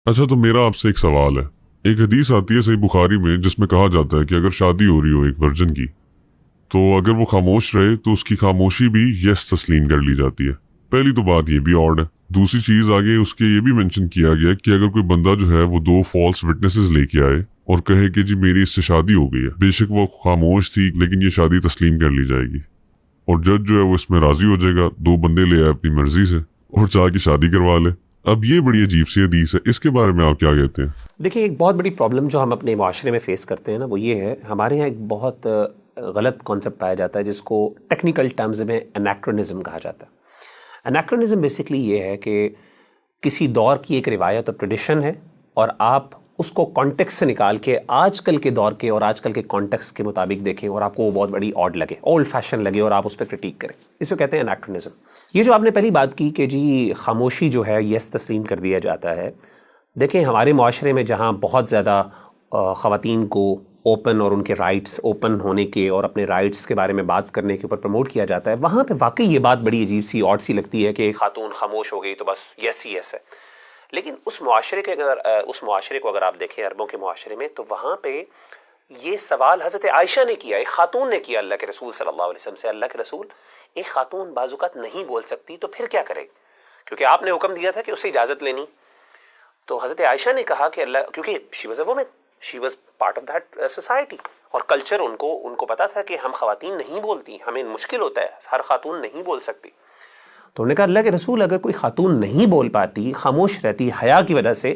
اچھا تو میرا آپ سے ایک سوال ہے. ایک حدیث آتی ہے صحیح بخاری میں جس میں کہا جاتا ہے کہ اگر شادی ہو رہی ہو ایک ورجن کی تو اگر وہ خاموش رہے تو اس کی خاموشی بھی یس تسلیم کر لی جاتی ہے. پہلی تو بات یہ بھی آڈ ہے. دوسری چیز آگے اس کے یہ بھی منشن کیا گیا کہ اگر کوئی بندہ جو ہے وہ 2 فالس وٹنسز لے کے آئے اور کہے کہ جی میری اس سے شادی ہو گئی ہے، بے شک وہ خاموش تھی لیکن یہ شادی تسلیم کر لی جائے گی اور جج جو ہے وہ اس میں راضی ہو جائے گا. 2 بندے لے آئے اپنی مرضی سے اور چاہ کے شادی کروا لے. اب یہ بڑی عجیب سی حدیث ہے، اس کے بارے میں آپ کیا کہتے ہیں؟ دیکھیں ایک بہت بڑی پرابلم جو ہم اپنے معاشرے میں فیس کرتے ہیں نا وہ یہ ہے، ہمارے یہاں ایک بہت غلط کانسیپٹ پایا جاتا ہے جس کو ٹیکنیکل ٹرمز میں انیکرونزم کہا جاتا ہے. انیکرونزم بیسکلی یہ ہے کہ کسی دور کی ایک روایت اور ٹریڈیشن ہے اور آپ اس کو کانٹیکس سے نکال کے آج کل کے دور کے اور آج کل کے کانٹیکس کے مطابق دیکھیں اور آپ کو وہ بہت بڑی آڈ لگے، اولڈ فیشن لگے اور آپ اس پہ کرٹیک کریں. اس کو کہتے ہیں انیکرونزم. یہ جو آپ نے پہلی بات کی کہ جی خاموشی جو ہے یس تسلیم کر دیا جاتا ہے، دیکھیں ہمارے معاشرے میں جہاں بہت زیادہ خواتین کو اوپن اور ان کے رائٹس اوپن ہونے کے اور اپنے رائٹس کے بارے میں بات کرنے کے اوپر پروموٹ کیا جاتا ہے، وہاں پہ واقعی یہ بات بڑی عجیب سی آڈ سی لگتی ہے کہ خاتون خاموش ہو گئی تو بس یس ہی یس ہے. لیکن اس معاشرے کو اگر آپ دیکھیں عربوں کے معاشرے میں، تو وہاں پہ یہ سوال حضرت عائشہ نے کیا، ایک خاتون نے کیا اللہ کے رسول صلی اللہ علیہ وسلم سے. اللہ کے رسول، ایک خاتون بعض اوقات نہیں بول سکتی تو پھر کیا کرے؟ کیونکہ آپ نے حکم دیا تھا کہ اسے اجازت لینی. تو حضرت عائشہ نے کہا کہ اللہ، کیونکہ she was a woman, she was part of that society, اور کلچر ان کو پتا تھا کہ ہم خواتین نہیں بولتی، ہمیں مشکل ہوتا ہے، ہر خاتون نہیں بول سکتی. تو انہوں نے کہا اللہ کے رسول اگر کوئی خاتون نہیں بول پاتی، خاموش رہتی حیا کی وجہ سے،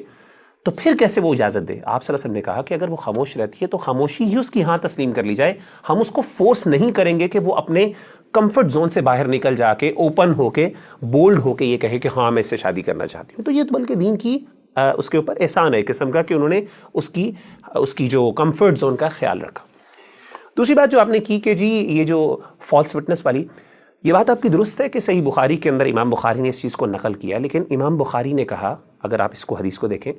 تو پھر کیسے وہ اجازت دے؟ آپ صلی اللہ علیہ وسلم نے کہا کہ اگر وہ خاموش رہتی ہے تو خاموشی ہی اس کی ہاں تسلیم کر لی جائے. ہم اس کو فورس نہیں کریں گے کہ وہ اپنے کمفرٹ زون سے باہر نکل جا کے اوپن ہو کے بولڈ ہو کے یہ کہے کہ ہاں میں اس سے شادی کرنا چاہتی ہوں. تو یہ تو بلکہ دین کی اس کے اوپر احسان ہے ایک قسم کا کہ انہوں نے اس کی جو کمفرٹ زون کا خیال رکھا. دوسری بات جو آپ نے کی کہ جی یہ جو فالس وٹنس والی، یہ بات آپ کی درست ہے کہ صحیح بخاری کے اندر امام بخاری نے اس چیز کو نقل کیا، لیکن امام بخاری نے کہا، اگر آپ اس کو حدیث کو دیکھیں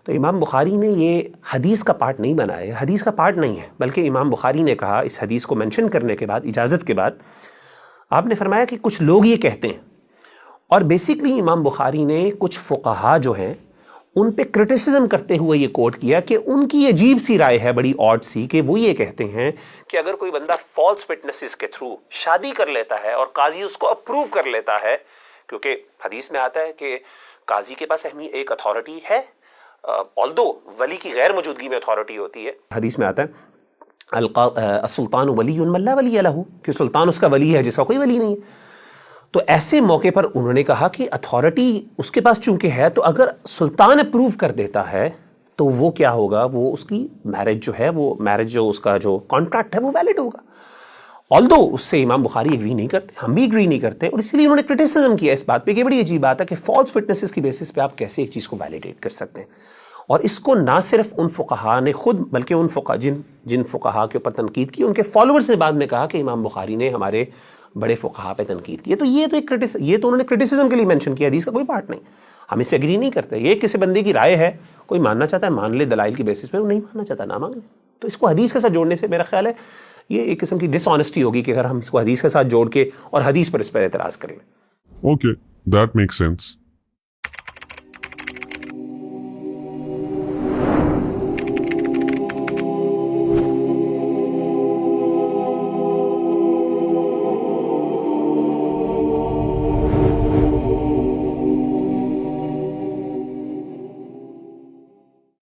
تو امام بخاری نے یہ حدیث کا پارٹ نہیں بنایا ہے، حدیث کا پارٹ نہیں ہے، بلکہ امام بخاری نے کہا اس حدیث کو منشن کرنے کے بعد، اجازت کے بعد، آپ نے فرمایا کہ کچھ لوگ یہ کہتے ہیں. اور بیسکلی امام بخاری نے کچھ فقہا جو ہیں ان پہ کرٹیسزم کرتے ہوئے یہ کوٹ کیا کہ ان کی عجیب سی رائے ہے، بڑی آڈ سی، کہ وہ یہ کہتے ہیں کہ اگر کوئی بندہ فالس وٹنسز کے تھرو شادی کر لیتا ہے اور قاضی اس کو اپروو کر لیتا ہے، کیونکہ حدیث میں آتا ہے کہ قاضی کے پاس ایک اتھارٹی ہے، although ولی کی غیر موجودگی میں اتھارٹی ہوتی ہے. حدیث میں آتا ہے السلطان ولی من لا ولی لہ، کہ سلطان اس کا ولی ہے جس کا کوئی ولی نہیں ہے. تو ایسے موقع پر انہوں نے کہا کہ اتھارٹی اس کے پاس چونکہ ہے، تو اگر سلطان اپروو کر دیتا ہے تو وہ کیا ہوگا، وہ اس کی میرج جو ہے، وہ میرج جو اس کا جو کانٹریکٹ ہے وہ ویلڈ ہوگا. although اس سے امام بخاری ایگری نہیں کرتے، ہم بھی ایگری نہیں کرتے، اور اسی لیے انہوں نے کرٹیسزم کیا اس بات پہ کہ بڑی عجیب بات ہے کہ فالس وٹنسز کی بیسس پہ آپ کیسے ایک چیز کو ویلیڈیٹ کر سکتے ہیں. اور اس کو نہ صرف ان فقہا نے خود، بلکہ ان جن فقہا کے اوپر تنقید کی، ان کے فالوورز نے بعد میں کہا کہ امام بخاری نے ہمارے بڑے فقہا پہ تنقید کی. تو یہ تو انہوں نے کرٹیسزم کے لیے مینشن کیا، حدیث کا کوئی پارٹ نہیں. ہم اس سے ایگری نہیں کرتے. یہ کسی بندے کی رائے ہے، کوئی ماننا چاہتا ہے مان لے دلائل کی بیسس پہ، وہ نہیں ماننا چاہتا نہ مان لے. تو اس کو حدیث کے ساتھ جوڑنے سے میرا خیال ہے یہ ایک قسم کی ڈس آنیسٹی ہوگی کہ اگر ہم اس کو حدیث کے ساتھ جوڑ کے اور حدیث پر اس پر اعتراض کر لیں. Okay, that make sense.